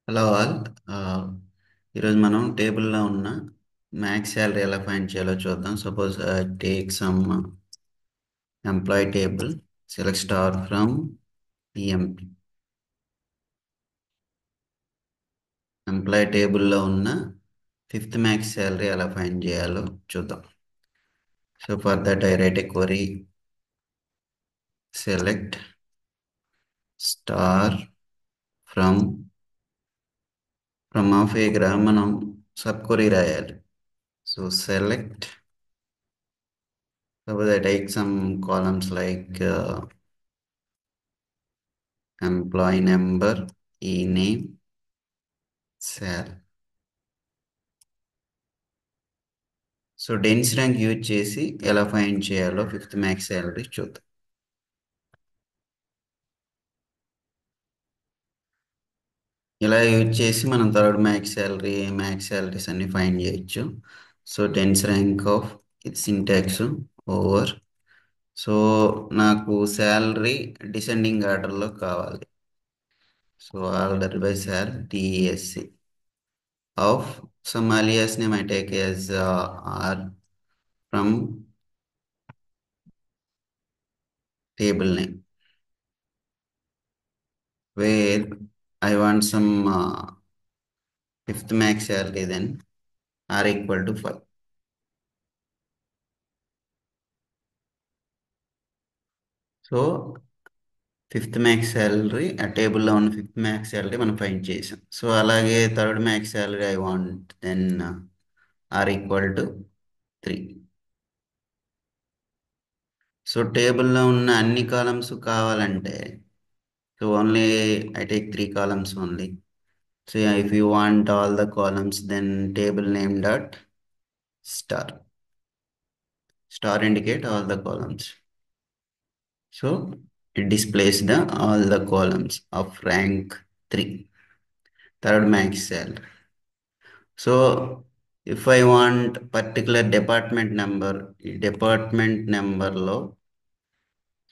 Hello all. ఆ, ఈరోజు మనం టేబుల్లో ఉన్న మ్యాక్స్ శాలరీ ఎలా ఫైండ్ చేయాలో చూద్దాం. Suppose take some employee table, select star from EMP. Employee టేబుల్లో ఉన్న ఫిఫ్త్ మ్యాక్స్ శాలరీ ఎలా ఫైండ్ చేయాలో చూద్దాం. So for that I write a query select star from of a మనం సబ్ క్వరీ రాయాలి. సో సెలెక్ట్, suppose I take some columns like employee number, e-name, sal. So dense rank use చేసి ఎలా find చేయాలో ఫిఫ్త్ మ్యాక్స్ శాలరీ చూద్దాం. ఇలా use చేసి మనం థర్డ్ మ్యాక్స్ శాలరీస్ అన్ని ఫైండ్ చేయొచ్చు. సో డెన్స్ ర్యాంక్ ఆఫ్ ఇది సింటాక్స్ ఓవర్. సో నాకు శాలరీ డిసెండింగ్ ఆర్డర్లో కావాలి. So order by sir DSC of some alias name I take as R from table name, where I want some fifth max salary, then R equal to 5. So fifth max salary ఆ టేబుల్లో ఉన్న fifth max salary మనం find చేసాం. So అలాగే third max salary I want, then R equal to 3. So టేబుల్లో ఉన్న అన్ని columns కావాలంటే, so only I take 3 columns only. So yeah, if you want all the columns, then table name dot star. Star indicate all the columns. So it displays the all the columns of rank 3, third max cell. So if I want particular department number, ఈ department number లో,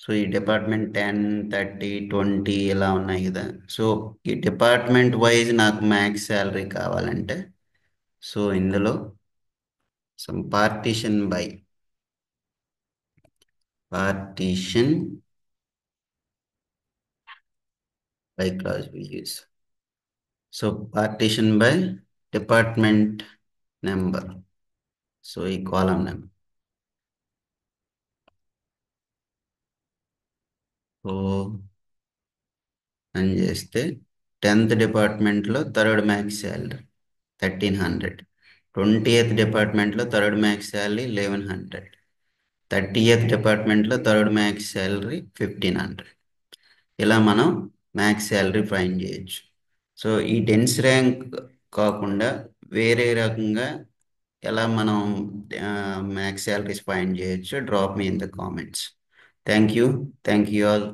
so ఈ department 10, 30, 20 ఇలా ఉన్నాయి కదా. So ఈ department wise నాకు max salary కావాలంటే, so ఇందులో some partition by clause we use. So partition by department number. So ఈ కాలం నెంబర్. సో అని చేస్తే 10th డిపార్ట్మెంట్లో థర్డ్ మ్యాక్స్ శాలరీ 1300, 20th డిపార్ట్మెంట్లో థర్డ్ మ్యాక్స్ శాలరీ 1100, 30th డిపార్ట్మెంట్లో థర్డ్ మ్యాక్స్ శాలరీ 1500. ఇలా మనం మ్యాక్స్ శాలరీ ఫైండ్ చేయొచ్చు. సో ఈ డెన్స్ ర్యాంక్ కాకుండా వేరే రకంగా ఎలా మనం మ్యాక్స్ శాలరీస్ ఫైండ్ చేయొచ్చు, drop me in the comments. Thank you all.